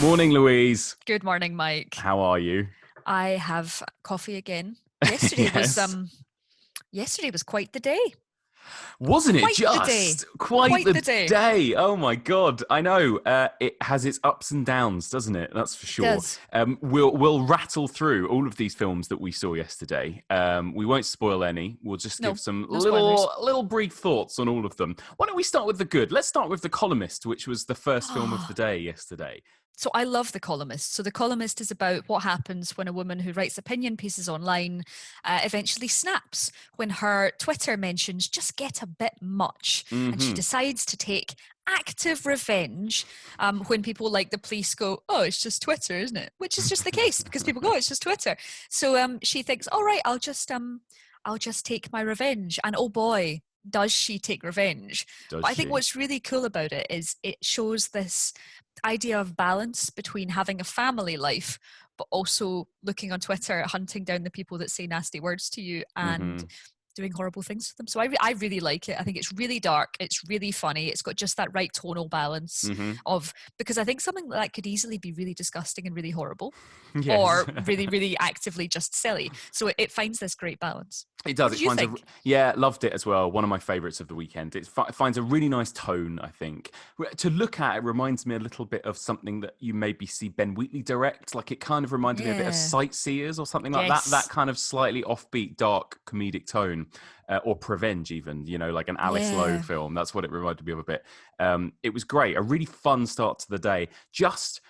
Morning, Louise. Good morning, Mike. How are you? I have coffee again. Yesterday was Yes. yesterday was quite the day. Wasn't it Quite the day. just quite Quite the the day. day? Oh my God. I know. It has its ups and downs, doesn't it? That's for It sure. does. We'll rattle through all of these films that we saw yesterday. We won't spoil any. We'll just give No, some no spoilers. little brief thoughts on all of them. Why don't we start with the good? Let's start with The Columnist, which was the first film of the day yesterday. So I love The Columnist. So The Columnist is about what happens when a woman who writes opinion pieces online eventually snaps when her Twitter mentions just get a bit much, and she Hmm. decides to take active revenge when people like the police go, oh, it's just Twitter, isn't it? Which is just the case because people go, oh, it's just Twitter. So she thinks, all right, I'll just take my revenge. And oh boy, does she take revenge. Does But I think she? what's really cool about it is it shows this idea of balance between having a family life but also looking on Twitter, hunting down the people that say nasty words to you and Hmm. doing horrible things to them. So I really like it. I think it's really dark. It's really funny. It's got just that right tonal balance Hmm. of, because I think something like that could easily be really disgusting and really horrible Yes. or really, really actively just silly. So it finds this great balance. It What does. did you think? Yeah, loved it as well. One of my favourites of the weekend. It finds a really nice tone, I think. To look at, it reminds me a little bit of something that you maybe see Ben Wheatley direct. Like it kind of reminded me a bit of Yeah. Sightseers or something like that. That Yes. kind of slightly offbeat, dark comedic tone, or Prevenge even. Like an Alice Lowe Yeah. film. That's what it reminded me of a bit. It was great. A really fun start to the day. Just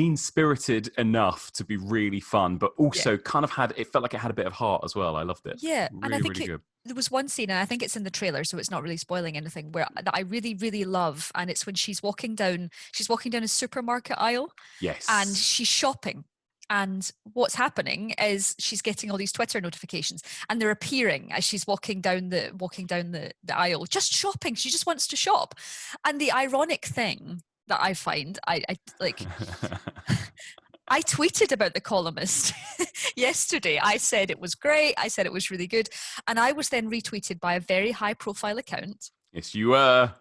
mean-spirited enough to be really fun, but Yeah. also kind of it felt like it had a bit of heart as well. I loved it. Yeah, and I Really, think really good. there was one scene, and I think it's in the trailer, so it's not really spoiling anything, where that I really, really love, and it's when she's walking down a supermarket aisle, and Yes. she's shopping. And what's happening is she's getting all these Twitter notifications, and they're appearing as she's walking down the aisle, just shopping. She just wants to shop, and the ironic thing that I find, I like. I tweeted about The Columnist yesterday. I said it was great. I said it was really good. And I was then retweeted by a very high profile account. Yes, you were.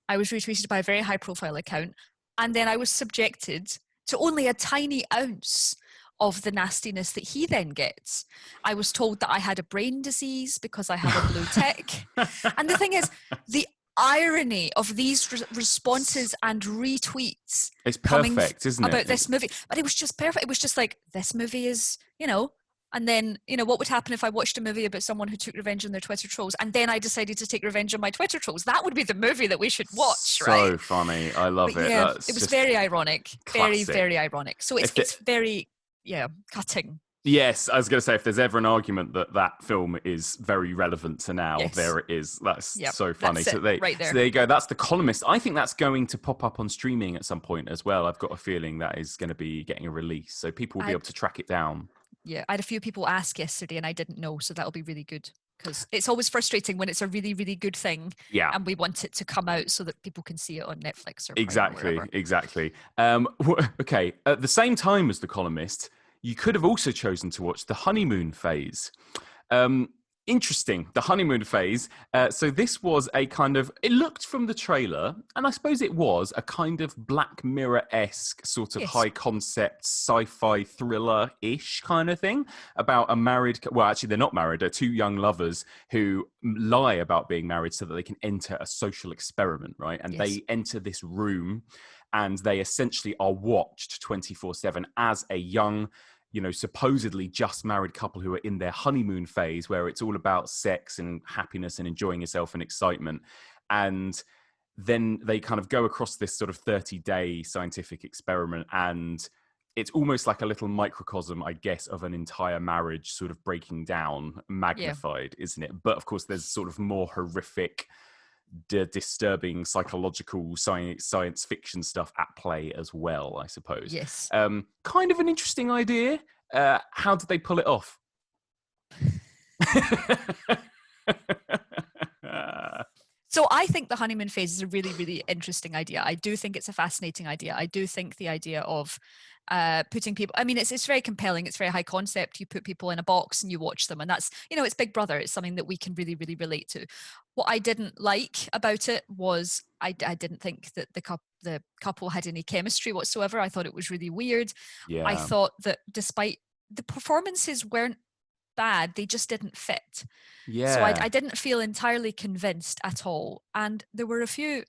I was retweeted by a very high profile account. And then I was subjected to only a tiny ounce of the nastiness that he then gets. I was told that I had a brain disease because I have a blue tick. And the thing is, the irony of these responses and retweets It's coming perfect, isn't about it? this movie, but it was just perfect. It was just like, this movie is, and then, what would happen if I watched a movie about someone who took revenge on their Twitter trolls and then I decided to take revenge on my Twitter trolls? That would be the movie that we should watch, right? So funny. I love But it. yeah, That's it was just very ironic, very, classic. very ironic. So it's If the, it's very, yeah, cutting. yes, I was going to say, if there's ever an argument that that film is very relevant to now, Yes. there it is. That's Yep. so funny. That's So it right so there. there you go. That's The Columnist. I think that's going to pop up on streaming at some point as well. I've got a feeling that is going to be getting a release, so people will be I able to track it down. Yeah, I had a few people ask yesterday and I didn't know, so that'll be really good because it's always frustrating when it's a really, really good thing Yeah. and we want it to come out so that people can see it on Netflix or Prime or Exactly, wherever. exactly. Okay, at the same time as The Columnist, you could have also chosen to watch The Honeymoon Phase. Um, Interesting, The Honeymoon Phase. So this was a kind of, it looked from the trailer, and I suppose it was a kind of Black Mirror-esque sort of Yes. high concept sci-fi thriller-ish kind of thing about a married, well, actually they're not married, they're two young lovers who lie about being married so that they can enter a social experiment, right? And Yes. they enter this room and they essentially are watched 24/7 as a young, supposedly just married couple who are in their honeymoon phase where it's all about sex and happiness and enjoying yourself and excitement. And then they kind of go across this sort of 30-day scientific experiment, and it's almost like a little microcosm, I guess, of an entire marriage sort of breaking down, Yeah. magnified, isn't it? But of course, there's sort of more horrific, disturbing psychological science fiction stuff at play as well, I suppose. Yes. Kind of an interesting idea. How did they pull it off? So I think the honeymoon phase is a really, really interesting idea. I do think it's a fascinating idea. I do think the idea of putting people, I mean, it's very compelling. It's very high concept. You put people in a box and you watch them, and that's, you know, it's Big Brother. It's something that we can really, really relate to. What I didn't like about it was I didn't think that the couple had any chemistry whatsoever. I thought it was really weird. I Yeah. thought that despite the performances weren't bad, they just didn't fit. So Yeah. I didn't feel entirely convinced at all. And there were a few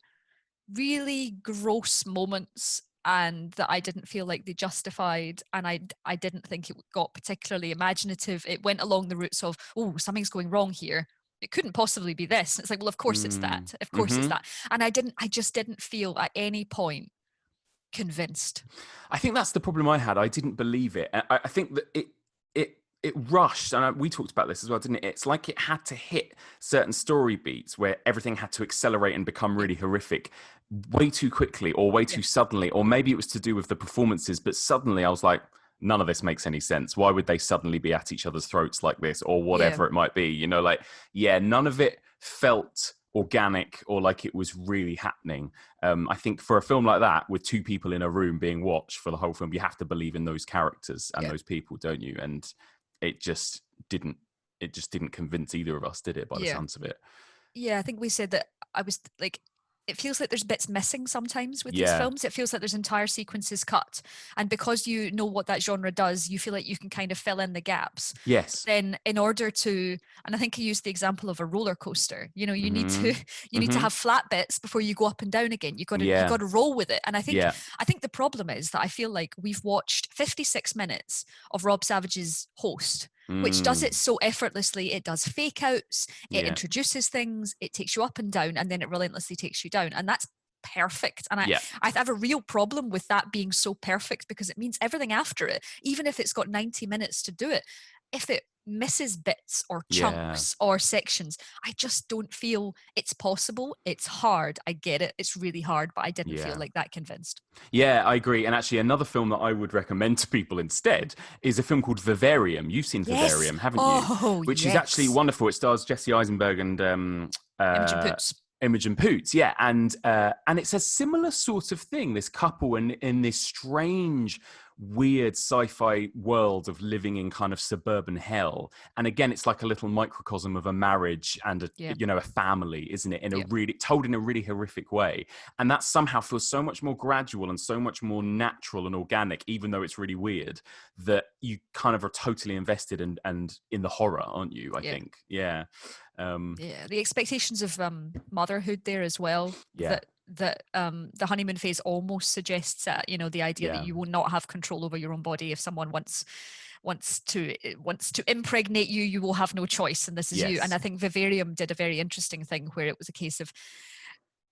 really gross moments and that I didn't feel like they justified, and I didn't think it got particularly imaginative. It went along the routes of, oh, something's going wrong here. It couldn't possibly be this. And it's like, well, of course it's that. Of course it's that. And I just didn't feel at any point convinced. I think that's the problem I had. I didn't believe it. I think that it rushed, and we talked about this as well, didn't it? It's like it had to hit certain story beats where everything had to accelerate and become really horrific way too quickly or way too suddenly, or maybe it was to do with the performances, but suddenly I was like, none of this makes any sense. Why would they suddenly be at each other's throats like this, or whatever it might be? You know, like, none of it felt organic or like it was really happening. I think for a film like that, with two people in a room being watched for the whole film, you have to believe in those characters and those people, don't you? And it just didn't convince either of us, did it, by the sounds of it? Yeah, I think we said that I was like, it feels like there's bits missing sometimes with these films. It feels like there's entire sequences cut. And because you know what that genre does, you feel like you can kind of fill in the gaps. Yes. Then in order to, and I think I used the example of a roller coaster, you know, you need to need to have flat bits before you go up and down again. You got to roll with it. And I think the problem is that I feel like we've watched 56 minutes of Rob Savage's Host, which does it so effortlessly. It does fake outs, it introduces things, it takes you up and down, and then it relentlessly takes you down. And that's perfect. And I have a real problem with that being so perfect, because it means everything after it, even if it's got 90 minutes to do it, if it misses bits or chunks or sections, I just don't feel it's possible. It's hard. I get it. It's really hard, but I didn't feel like that convinced. Yeah, I agree. And actually, another film that I would recommend to people instead is a film called Vivarium. You've seen Vivarium, haven't you? Which is actually wonderful. It stars Jesse Eisenberg and Imogen Poots. Imogen Poots, yeah, and it's a similar sort of thing. This couple in this strange, weird sci-fi world of living in kind of suburban hell, and again, it's like a little microcosm of a marriage and a family, isn't it? In a really told in a really horrific way, and that somehow feels so much more gradual and so much more natural and organic, even though it's really weird. That you kind of are totally invested and in the horror, aren't you? I think, the expectations of motherhood there as well. That the honeymoon phase almost suggests that, you know, the idea that you will not have control over your own body. If someone wants to impregnate you, you will have no choice, and this is you. And I think Vivarium did a very interesting thing where it was a case of,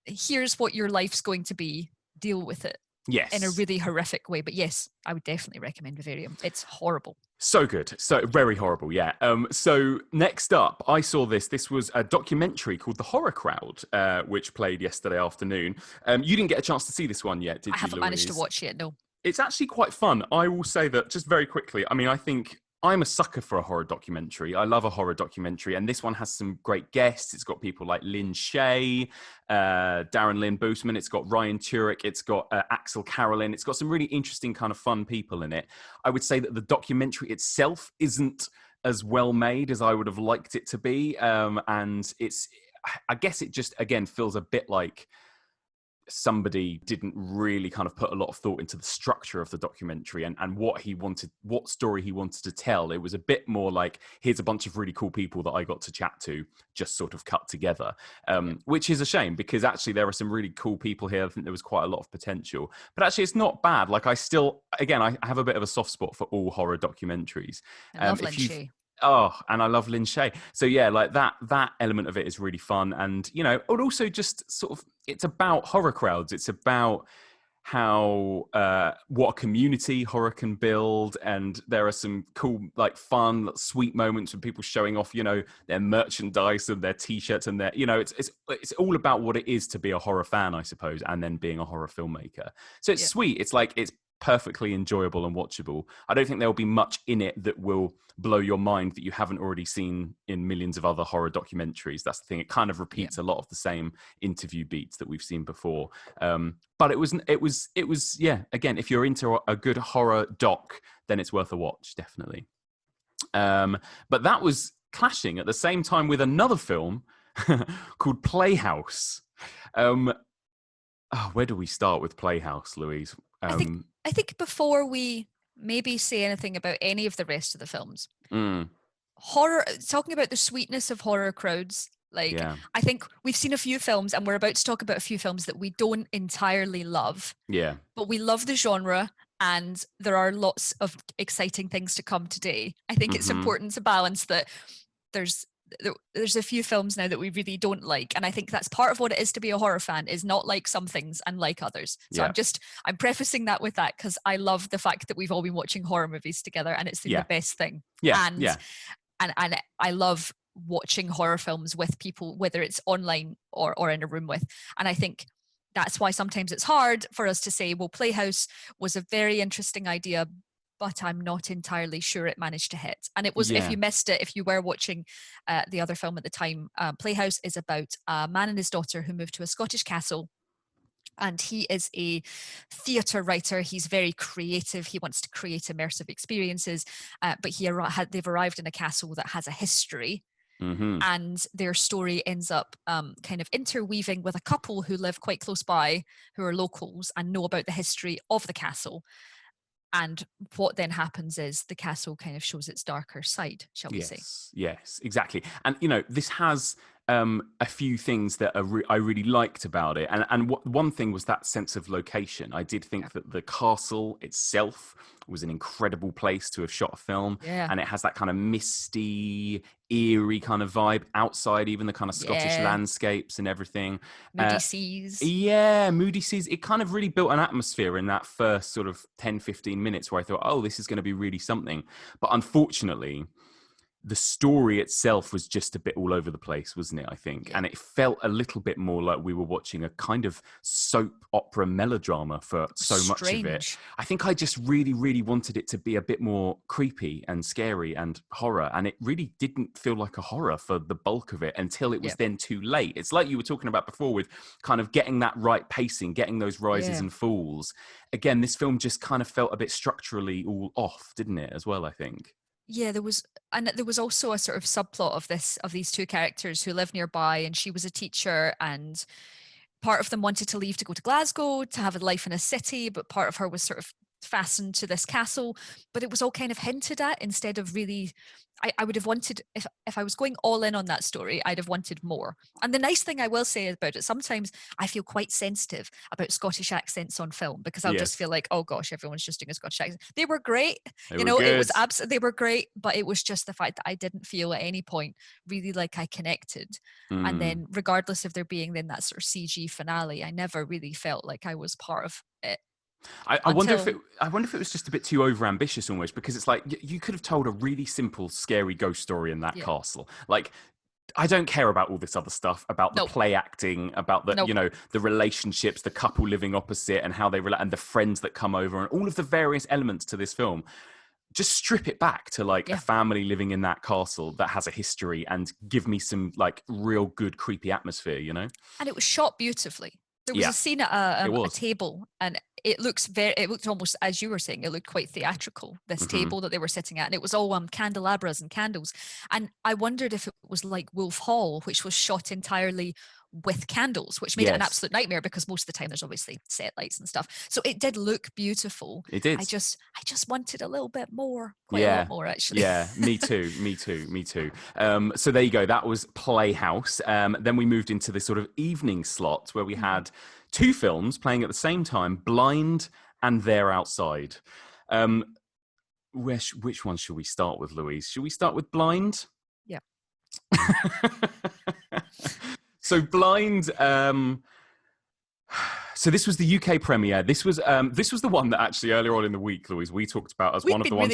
here's what your life's going to be, deal with it. In a really horrific way. But yes, I would definitely recommend Vivarium. It's horrible. So good. So very horrible, yeah. So next up, I saw this. This was a documentary called The Horror Crowd, which played yesterday afternoon. You didn't get a chance to see this one yet, did you, I haven't Louise? managed to watch it, no. It's actually quite fun. I will say that just very quickly. I mean, I think I'm a sucker for a horror documentary. I love a horror documentary, and this one has some great guests. It's got people like Lynn Shay, Darren Lynn Boosman. It's got Ryan Turek. It's got Axel Carolyn. It's got some really interesting kind of fun people in it. I would say that the documentary itself isn't as well made as I would have liked it to be, and I guess it just again feels a bit like somebody didn't really kind of put a lot of thought into the structure of the documentary and what story he wanted to tell. It was a bit more like, here's a bunch of really cool people that I got to chat to, just sort of cut together, which is a shame, because actually there are some really cool people here. I think there was quite a lot of potential, but actually it's not bad. Like I have a bit of a soft spot for all horror documentaries. I love Lynn Shay. Oh, and I love Lynn Shay. So yeah, like that element of it is really fun. And, you know, it also just sort of, it's about horror crowds. It's about how, what a community horror can build. And there are some cool, like fun, sweet moments when people showing off, you know, their merchandise and their t-shirts and their, you know, it's all about what it is to be a horror fan, I suppose. And then being a horror filmmaker. So it's sweet. It's like, it's perfectly enjoyable and watchable. I don't think there'll be much in it that will blow your mind that you haven't already seen in millions of other horror documentaries. That's the thing. It kind of repeats a lot of the same interview beats that we've seen before. But it was, yeah, again, if you're into a good horror doc, then it's worth a watch, definitely. But that was clashing at the same time with another film called Playhouse. Where do we start with Playhouse, Louise? I think before we maybe say anything about any of the rest of the films, horror, talking about the sweetness of horror crowds, like, I think we've seen a few films, and we're about to talk about a few films that we don't entirely love. Yeah. But we love the genre, and there are lots of exciting things to come today. I think it's important to balance that there's a few films now that we really don't like, and I think that's part of what it is to be a horror fan, is not like some things and like others. So I'm prefacing that with that, because I love the fact that we've all been watching horror movies together, and it's the best thing. And I love watching horror films with people, whether it's online or in a room with. And I think that's why sometimes it's hard for us to say, well, Playhouse was a very interesting idea, but I'm not entirely sure it managed to hit. And it was, if you missed it, if you were watching the other film at the time, Playhouse is about a man and his daughter who moved to a Scottish castle. And he is a theatre writer. He's very creative. He wants to create immersive experiences, but they've arrived in a castle that has a history. And their story ends up kind of interweaving with a couple who live quite close by, who are locals and know about the history of the castle. And what then happens is the castle kind of shows its darker side, shall we say? Yes, exactly. And, this has a few things that I really liked about it. And one thing was that sense of location. I did think that the castle itself was an incredible place to have shot a film. Yeah. And it has that kind of misty, eerie kind of vibe outside, even the kind of Scottish landscapes and everything. Moody seas. Yeah, moody seas. It kind of really built an atmosphere in that first sort of 10, 15 minutes where I thought, oh, this is going to be really something. But unfortunately, the story itself was just a bit all over the place, wasn't it, I think? And it felt a little bit more like we were watching a kind of soap opera melodrama for so much of it. I think I just really, really wanted it to be a bit more creepy and scary and horror. And it really didn't feel like a horror for the bulk of it until it was then too late. It's like you were talking about before with kind of getting that right pacing, getting those rises and falls. Again, this film just kind of felt a bit structurally all off, didn't it, as well, I think? Yeah, there was also a sort of subplot of these two characters who live nearby, and she was a teacher, and part of them wanted to leave to go to Glasgow to have a life in a city, but part of her was sort of fastened to this castle. But it was all kind of hinted at instead of really. I would have wanted, if I was going all in on that story, I'd have wanted more. And the nice thing I will say about it, sometimes I feel quite sensitive about Scottish accents on film, because I'll just feel like, oh gosh, everyone's just doing a Scottish accent. They were great. It was they were great, but it was just the fact that I didn't feel at any point really like I connected. And then regardless of there being then that sort of CG finale, I never really felt like I was part of it. I wonder if it was just a bit too overambitious almost, because it's like you could have told a really simple, scary ghost story in that castle. Like, I don't care about all this other stuff about the play acting, about the the relationships, the couple living opposite, and how they relate, and the friends that come over, and all of the various elements to this film. Just strip it back to like a family living in that castle that has a history, and give me some like real good creepy atmosphere, And it was shot beautifully. There was a scene at a table, and it looked almost, as you were saying, it looked quite theatrical, this table that they were sitting at, and it was all candelabras and candles. And I wondered if it was like Wolf Hall, which was shot entirely with candles, which made it an absolute nightmare, because most of the time there's obviously set lights and stuff. So it did look beautiful. It did. I just wanted a little bit more, quite a lot more actually. Yeah, me too. So there you go. That was Playhouse. Then we moved into this sort of evening slot where we had two films playing at the same time, Blind and They're Outside. Which one should we start with, Louise? Should we start with Blind? Yeah. So Blind, so this was the UK premiere. This was the one that actually earlier on in the week, Louise, we talked about as one of the ones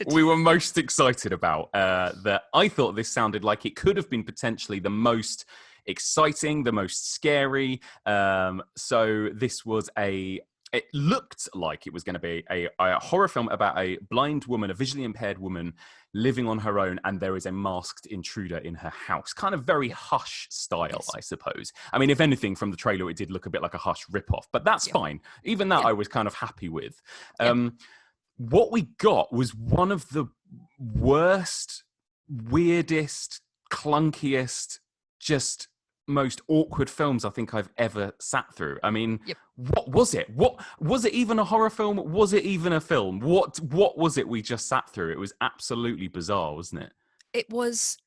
we were most excited about. That I thought this sounded like it could have been potentially the most exciting, the most scary. So this was a it looked like it was going to be a horror film about a blind woman, a visually impaired woman living on her own, and there is a masked intruder in her house. Kind of very Hush style, I suppose. I mean, if anything, from the trailer, it did look a bit like a Hush ripoff, but that's fine. Even that I was kind of happy with. What we got was one of the worst, weirdest, clunkiest, just most awkward films I think I've ever sat through. I mean, what was it? What was it? Even a horror film? Was it even a film? What was it we just sat through? It was absolutely bizarre, wasn't it? It was.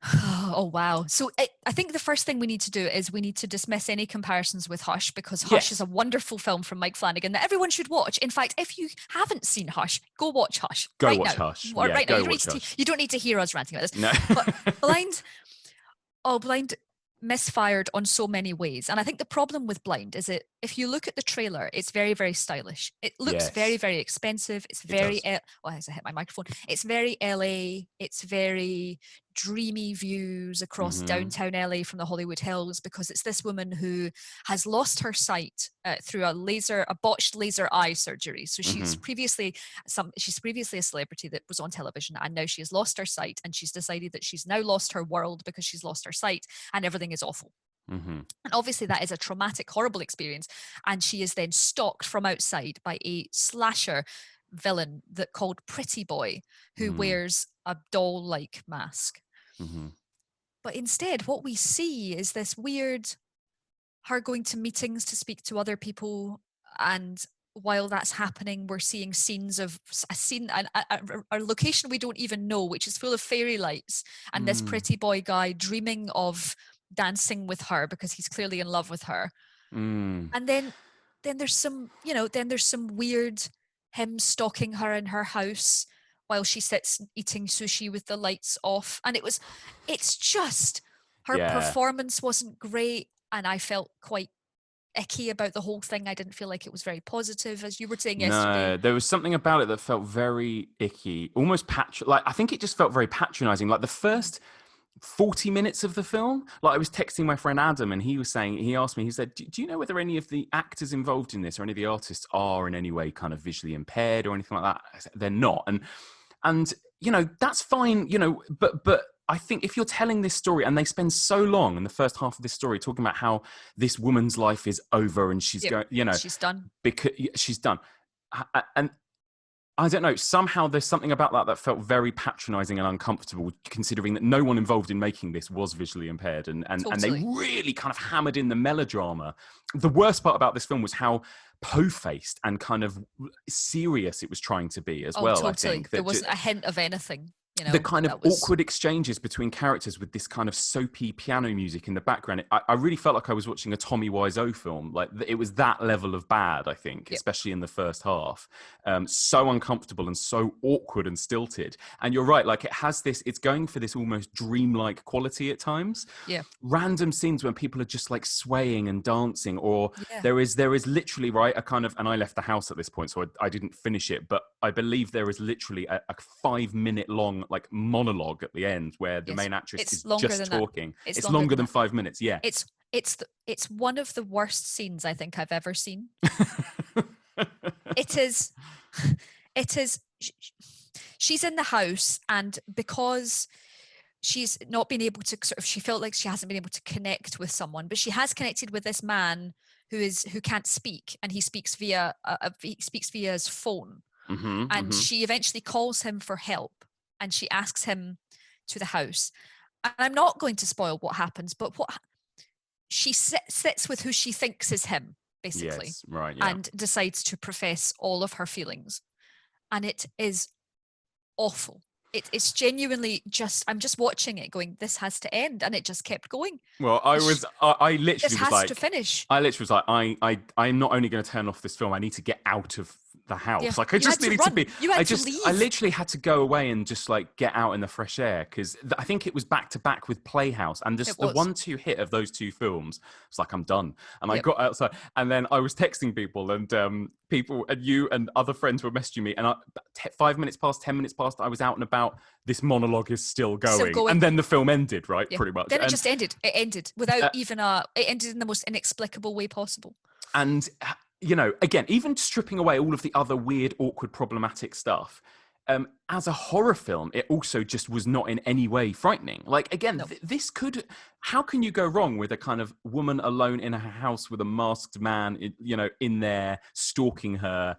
Oh, wow. So I think the first thing we need to do is we need to dismiss any comparisons with Hush, because Hush is a wonderful film from Mike Flanagan that everyone should watch. In fact, if you haven't seen Hush, go watch Hush. Go watch Hush. Right now. Hush. You don't need to hear us ranting about this. No. But Blind misfired on so many ways. And I think the problem with Blind is if you look at the trailer, it's very, very stylish. It looks very, very expensive. It's very, as I hit my microphone, it's very LA. It's very dreamy views across downtown LA from the Hollywood Hills, because it's this woman who has lost her sight through a botched laser eye surgery. So she's previously a celebrity that was on television, and now she has lost her sight, and she's decided that she's now lost her world because she's lost her sight, and everything is awful. And obviously that is a traumatic, horrible experience. And she is then stalked from outside by a slasher villain called Pretty Boy, who wears a doll-like mask. But instead, what we see is this weird, her going to meetings to speak to other people, and while that's happening, we're seeing scenes of a location we don't even know, which is full of fairy lights, and this Pretty Boy guy dreaming of dancing with her because he's clearly in love with her. And then there's some weird him stalking her in her house while she sits eating sushi with the lights off. And it's just, her performance wasn't great, and I felt quite icky about the whole thing. I didn't feel like it was very positive, as you were saying yesterday. No, there was something about it that felt very icky, almost I think it just felt very patronizing. Like the first 40 minutes of the film, like I was texting my friend Adam, and he asked me, he said, do you know whether any of the actors involved in this or any of the artists are in any way kind of visually impaired or anything like that? I said, they're not. And that's fine, but I think if you're telling this story, and they spend so long in the first half of this story talking about how this woman's life is over and she's going, she's done. Because she's done. And I don't know, somehow there's something about that felt very patronizing and uncomfortable, considering that no one involved in making this was visually impaired, and they really kind of hammered in the melodrama. The worst part about this film was how po-faced and kind of serious it was trying to be as well. Totally. I think there wasn't a hint of anything. The kind of awkward exchanges between characters with this kind of soapy piano music in the background. I really felt like I was watching a Tommy Wiseau film. Like it was that level of bad, I think, especially in the first half. So uncomfortable and so awkward and stilted. And you're right, like it's going for this almost dreamlike quality at times. Yeah. Random scenes when people are just like swaying and dancing, or there is literally, right, a kind of, and I left the house at this point, so I didn't finish it, but I believe there is literally a 5-minute long like monologue at the end where the main actress is just talking. It's longer than 5 minutes. Yeah. It's one of the worst scenes I think I've ever seen. It is. She's in the house, and because she's not been able to she felt like she hasn't been able to connect with someone, but she has connected with this man who can't speak, and he speaks via his phone. And she eventually calls him for help, and she asks him to the house. And I'm not going to spoil what happens, but she sits with who she thinks is him, basically. Yes, right, yeah. And decides to profess all of her feelings. And it is awful. It's genuinely I'm just watching it going, this has to end. And it just kept going. Well, I literally this has to finish. I literally was like, I'm not only going to turn off this film, I need to get out of the house. Yeah. Like I just needed to be. I literally had to go away and just like get out in the fresh air, because I think it was back to back with Playhouse, and just the 1-2 hit of those two films. It's like, I'm done. And I got outside, and then I was texting people, and people and you and other friends were messaging me, and 5 minutes past, 10 minutes past, I was out and about. This monologue is still going. And then the film ended, right? Yeah. Pretty much. Then it just ended. It ended without it ended in the most inexplicable way possible. And you know, again, even stripping away all of the other weird, awkward, problematic stuff, as a horror film, it also just was not in any way frightening. Like, again, No. this could, how can you go wrong with a kind of woman alone in her house with a masked man, you know, in there stalking her?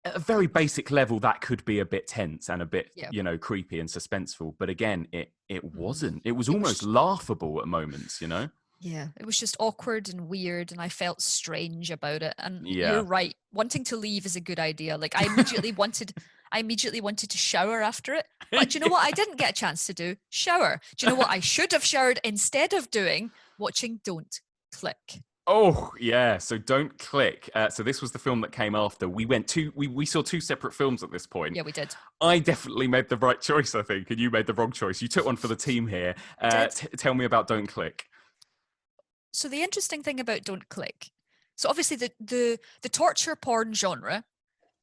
At a very basic level, that could be a bit tense and a bit, Yeah. you know, creepy and suspenseful. But again, it wasn't. It was It almost was laughable at moments, you know? Yeah, it was just awkward and weird, and I felt strange about it. And Yeah. you're right, wanting to leave is a good idea. Like I immediately wanted to shower after it. But do you know what I didn't get a chance to do? Shower. Do you know what I should have showered instead of doing? Watching Don't Click. Oh yeah, so Don't Click. So this was the film that came after. We saw two separate films at this point. Yeah, we did. I definitely made the right choice, I think, and you made the wrong choice. You took one for the team here. Tell me about Don't Click. So the interesting thing about Don't Click, so obviously the torture porn genre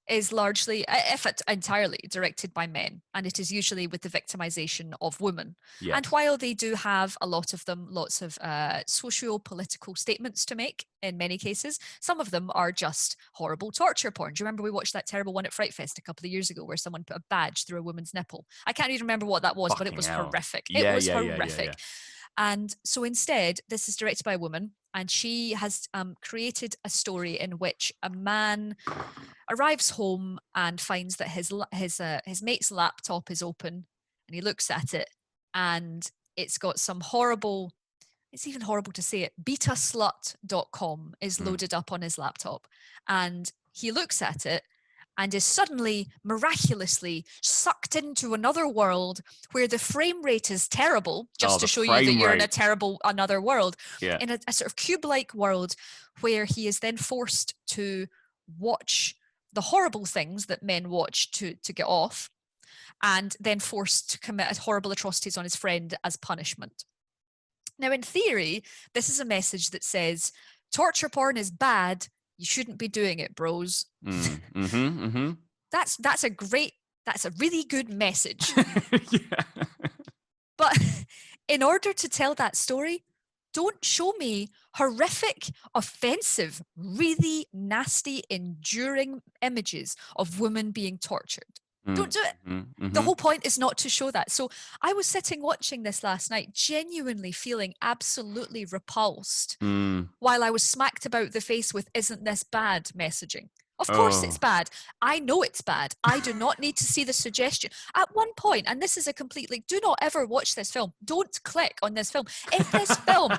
is largely, if it entirely, directed by men, and it is usually with the victimization of women. Yes. And while they do have a lot of them, lots of socio-political statements to make in many cases, some of them are just horrible torture porn. Do you remember we watched that terrible one at Frightfest a couple of years ago where someone put a badge through a woman's nipple? I can't even remember what that was, but it was horrific. It was horrific. And so instead, this is directed by a woman, and she has created a story in which a man arrives home and finds that his mate's laptop is open, and he looks at it, and it's got some horrible, it's even horrible to say it, betaslut.com is loaded up on his laptop, and he looks at it and is suddenly miraculously sucked into another world where the frame rate is terrible, just to show you that you're in a terrible another world, in a sort of cube-like world where he is then forced to watch the horrible things that men watch to get off, and then forced to commit horrible atrocities on his friend as punishment. Now, in theory, this is a message that says torture porn is bad. You shouldn't be doing it, bros. That's a really good message. But in order to tell that story, don't show me horrific, offensive, really nasty, enduring images of women being tortured. Don't do it. The whole point is not to show that. So I was sitting watching this last night, genuinely feeling absolutely repulsed while I was smacked about the face with "isn't this bad" messaging. Of course it's bad. I know it's bad. I do not need to see the suggestion. At one point, and this is a completely, do not ever watch this film. Don't click on this film. If this film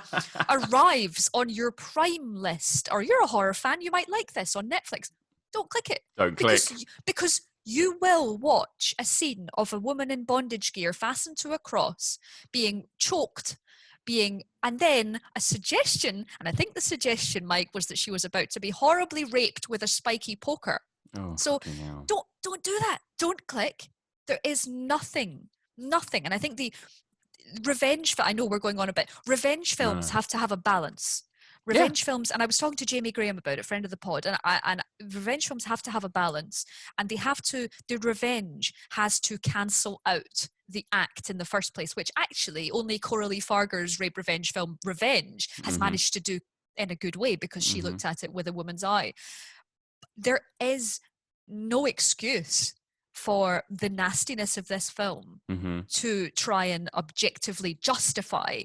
arrives on your Prime list, or you're a horror fan, you might like this on Netflix, don't click it. Don't click. Because you will watch a scene of a woman in bondage gear fastened to a cross, being choked, and then a suggestion, and I think the suggestion, Mike, was that she was about to be horribly raped with a spiky poker. So don't do that. Don't click. There is nothing. And I think the revenge, I know we're going on a bit, revenge films have to have a balance. Revenge films, and I was talking to Jamie Graham about it, friend of the pod, and revenge films have to have a balance, and the revenge has to cancel out the act in the first place, which actually only Coralie Farger's rape revenge film Revenge has managed to do in a good way, because she looked at it with a woman's eye. There is no excuse for the nastiness of this film to try and objectively justify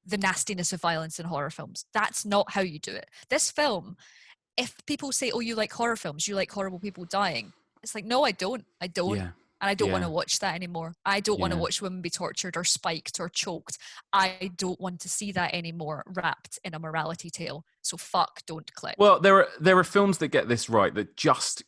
the nastiness of violence in horror films. That's not how you do it. This film, if people say, oh, you like horror films, you like horrible people dying, it's like, no, I don't. And I don't want to watch that anymore. I don't want to watch women be tortured or spiked or choked. I don't want to see that anymore wrapped in a morality tale. So fuck, don't click. Well, there are films that get this right, that just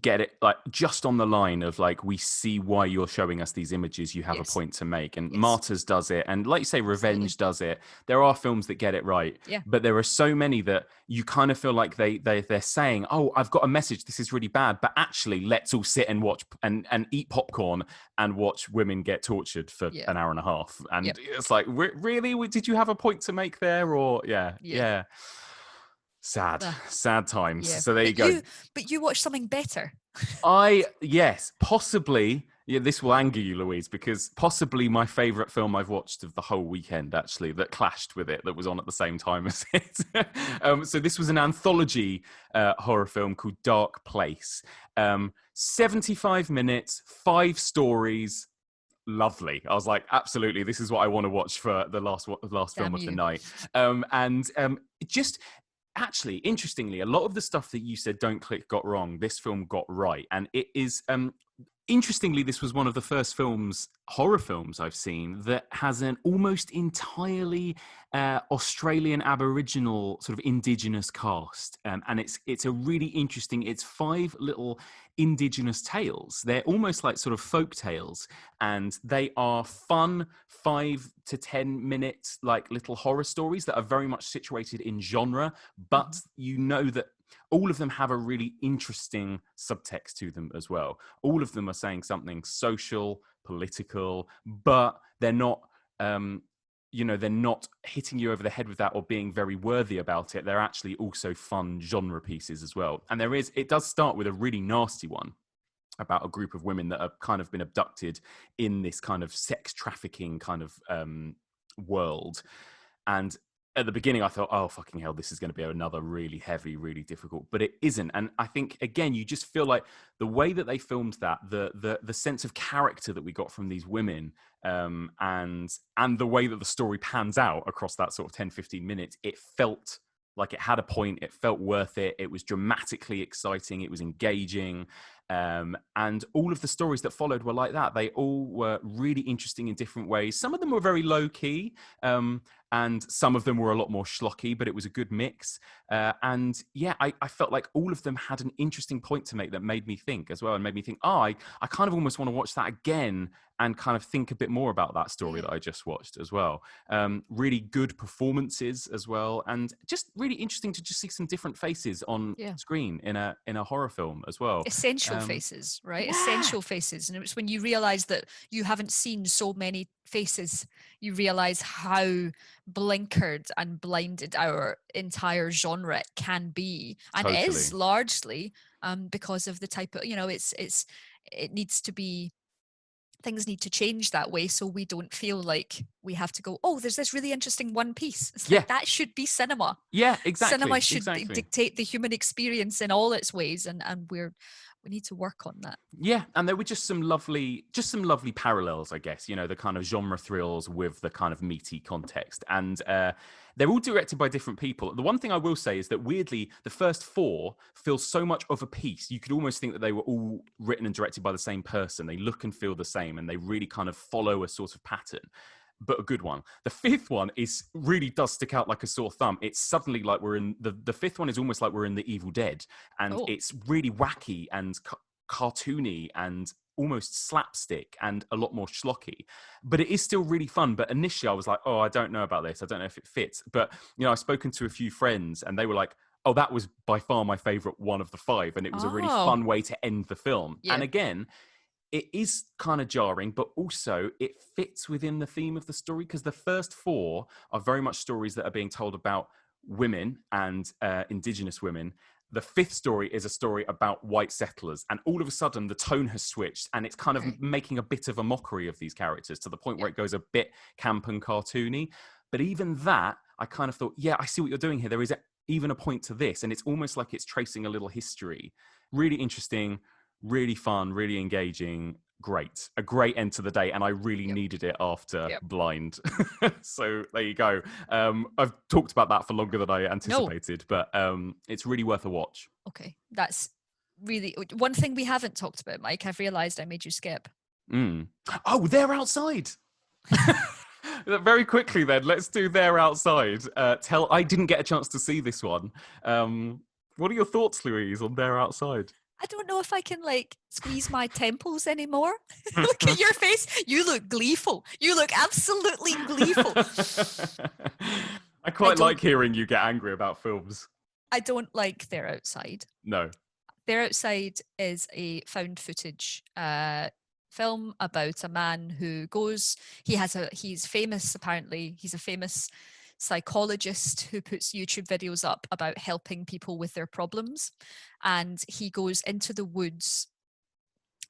get it like just on the line of like, we see why you're showing us these images, you have a point to make, and Martyrs does it, and like you say, Revenge does it. There are films that get it right, but there are so many that you kind of feel like they're saying, oh, I've got a message, this is really bad, but actually let's all sit and watch and eat popcorn and watch women get tortured for an hour and a half, and it's like, really, did you have a point to make there? Or sad times. So there you go. But you watch something better. Yes, possibly. Yeah, this will anger you, Louise, because possibly my favourite film I've watched of the whole weekend, actually, that clashed with it, that was on at the same time as it. So this was an anthology horror film called Dark Place. 75 minutes, 5 stories. Lovely. I was like, absolutely, this is what I want to watch for the last film Damn of the you. night. Just actually, interestingly, a lot of the stuff that you said don't click got wrong, this film got right. And it is interestingly, this was one of the first horror films I've seen that has an almost entirely Australian Aboriginal sort of indigenous cast, and it's a really interesting. It's 5 little indigenous tales. They're almost like sort of folk tales, and they are fun 5 to 10 minutes like little horror stories that are very much situated in genre, but you know that all of them have a really interesting subtext to them as well. All of them are saying something social, political, but they're not, they're not hitting you over the head with that or being very worthy about it. They're actually also fun genre pieces as well. And it does start with a really nasty one about a group of women that have kind of been abducted in this kind of sex trafficking kind of world. And at the beginning, I thought, oh, fucking hell, this is going to be another really heavy, really difficult. But it isn't. And I think, again, you just feel like the way that they filmed that, the sense of character that we got from these women, and the way that the story pans out across that sort of 10, 15 minutes, it felt like it had a point. It felt worth it. It was dramatically exciting. It was engaging. And all of the stories that followed were like that. They all were really interesting in different ways. Some of them were very low key, and some of them were a lot more schlocky, but it was a good mix. And yeah, I felt like all of them had an interesting point to make that made me think as well, and made me think, I kind of almost want to watch that again and kind of think a bit more about that story that I just watched as well. Really good performances as well, and just really interesting to just see some different faces on screen in a horror film as well. Essential faces, right? Yeah. Essential faces. And it was when you realize that you haven't seen so many faces, you realize how blinkered and blinded our entire genre can be, and Totally. is largely because of the type of, it needs to be, things need to change that way, so we don't feel like we have to go, oh, there's this really interesting one piece. It's like, that should be cinema. Yeah, exactly. Cinema should dictate the human experience in all its ways, and we need to work on that. Yeah, and there were just some lovely parallels, I guess, the kind of genre thrills with the kind of meaty context. And they're all directed by different people. The one thing I will say is that, weirdly, the first 4 feel so much of a piece. You could almost think that they were all written and directed by the same person. They look and feel the same, and they really kind of follow a sort of pattern, but a good one. The 5th one really does stick out like a sore thumb. It's suddenly like we're in the 5th one is almost like we're in The Evil Dead, and it's really wacky and cartoony and almost slapstick and a lot more schlocky, but it is still really fun. But initially I was like, I don't know about this. I don't know if it fits. But, I've spoken to a few friends and they were like, oh, that was by far my favorite one of the 5. And it was a really fun way to end the film. Yeah. And again, it is kind of jarring, but also it fits within the theme of the story, because the first 4 are very much stories that are being told about women and indigenous women. The 5th story is a story about white settlers, and all of a sudden the tone has switched, and it's kind of making a bit of a mockery of these characters, to the point where it goes a bit camp and cartoony. But even that, I kind of thought, I see what you're doing here. There is even a point to this, and it's almost like it's tracing a little history. Really interesting, really fun, really engaging. Great. A great end to the day, and I really needed it after Blind. So there you go. I've talked about that for longer than I anticipated, but it's really worth a watch. Okay, that's really one thing we haven't talked about, Mike. I've realized I made you skip. Oh, They're Outside. Very quickly then, let's do They're Outside. I didn't get a chance to see this one. What are your thoughts, Louise, on They're Outside? I don't know if I can squeeze my temples anymore. Look at your face. You look gleeful. You look absolutely gleeful. I quite like hearing you get angry about films. I don't like They're Outside. No. They're Outside is a found footage film about a man who goes, he's famous, apparently. He's a famous psychologist who puts YouTube videos up about helping people with their problems. And he goes into the woods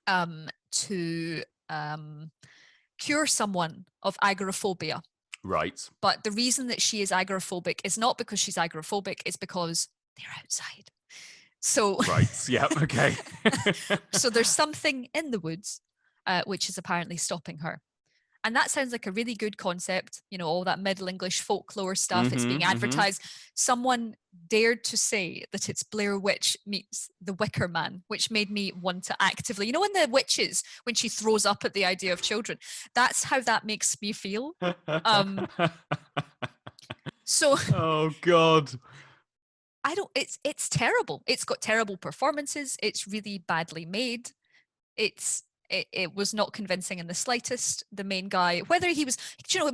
to cure someone of agoraphobia. Right. But the reason that she is agoraphobic is not because she's agoraphobic, it's because they're outside. So Right. Yeah. Okay. so there's something in the woods which is apparently stopping her. And that sounds like a really good concept, all that Middle English folklore stuff. It's being advertised. Someone dared to say that it's Blair Witch meets the Wicker Man, which made me want to actively, when the witches, when she throws up at the idea of children, that's how that makes me feel. So oh God. It's terrible. It's got terrible performances. It's really badly made. It was not convincing in the slightest. The main guy, whether he was,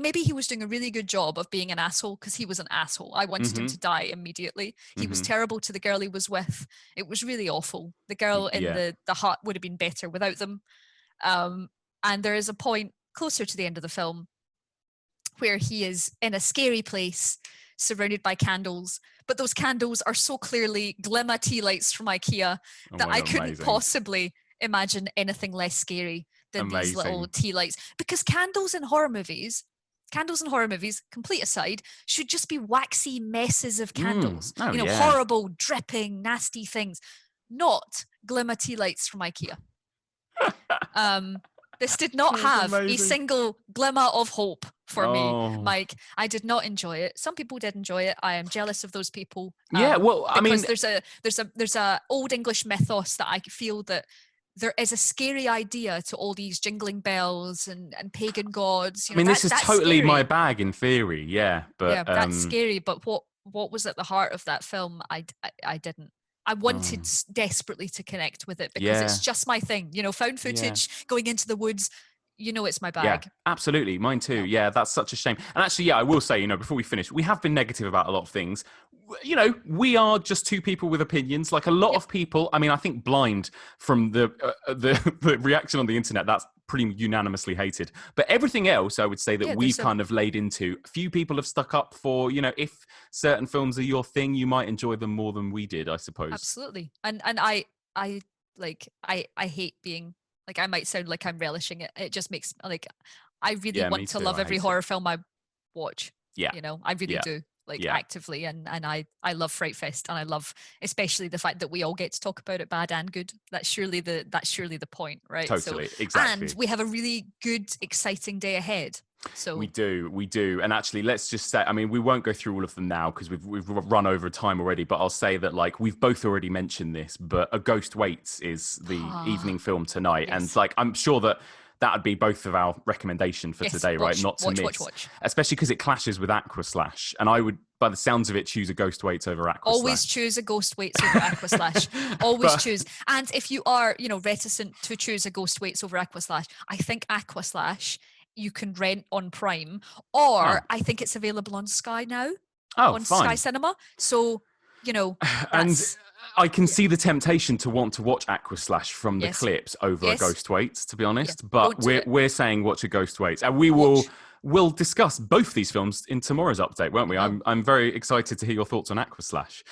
maybe he was doing a really good job of being an asshole, because he was an asshole. I wanted him to die immediately. He was terrible to the girl he was with. It was really awful. The girl in the hut would have been better without them. And there is a point closer to the end of the film where he is in a scary place surrounded by candles, but those candles are so clearly glimmer tea lights from IKEA that I couldn't possibly imagine anything less scary than these little tea lights. Because candles in horror movies, complete aside, should just be waxy messes of candles. Horrible, dripping, nasty things. Not glimmer tea lights from IKEA. This did not have a single glimmer of hope for me, Mike. I did not enjoy it. Some people did enjoy it. I am jealous of those people. There's a old English mythos that I feel that there is a scary idea to all these jingling bells and pagan gods. This is totally scary. My bag in theory, but that's scary. But what was at the heart of that film? I didn't. I wanted desperately to connect with it because it's just my thing. Found footage, going into the woods. It's my bag. Yeah, absolutely. Mine too. Yeah, that's such a shame. And actually, I will say, before we finish, we have been negative about a lot of things. We are just two people with opinions. Like a lot of people, I think Blind, from the reaction on the internet, that's pretty unanimously hated. But everything else, I would say that we've kind of laid into. A few people have stuck up for, if certain films are your thing, you might enjoy them more than we did, I suppose. Absolutely. And I hate being, like, I might sound like I'm relishing it. It just makes, like, I really want to love every horror film I watch. Yeah. I really do. Actively, and I love Frightfest, and I love especially the fact that we all get to talk about it, bad and good. That's surely the point, right? Totally, exactly. And we have a really good, exciting day ahead. So we do. And actually, let's just say, we won't go through all of them now because we've run over time already. But I'll say that, like, we've both already mentioned this, but A Ghost Waits is the evening film tonight, and I'm sure that would be both of our recommendation for today, right? Not to miss. Watch. Especially because it clashes with Aquaslash. And I would, by the sounds of it, choose A Ghost Waits over Aquaslash. Always choose A Ghost Waits over Aquaslash. Always choose. And if you are, reticent to choose A Ghost Waits over Aquaslash, I think Aquaslash you can rent on Prime, or I think it's available on Sky now. On fine. Sky Cinema. So, and I can see the temptation to want to watch Aquaslash from the clips over A Ghost Waits, to be honest. But we're saying watch A Ghost Waits, and we'll discuss both these films in tomorrow's update, won't we? I'm very excited to hear your thoughts on Aquaslash.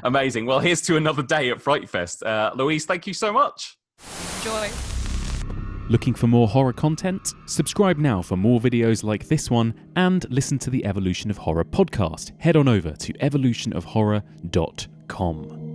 Amazing. Well, here's to another day at Frightfest. Louise, thank you so much. Enjoy. Looking for more horror content? Subscribe now for more videos like this one, and listen to the Evolution of Horror podcast. Head on over to evolutionofhorror.com.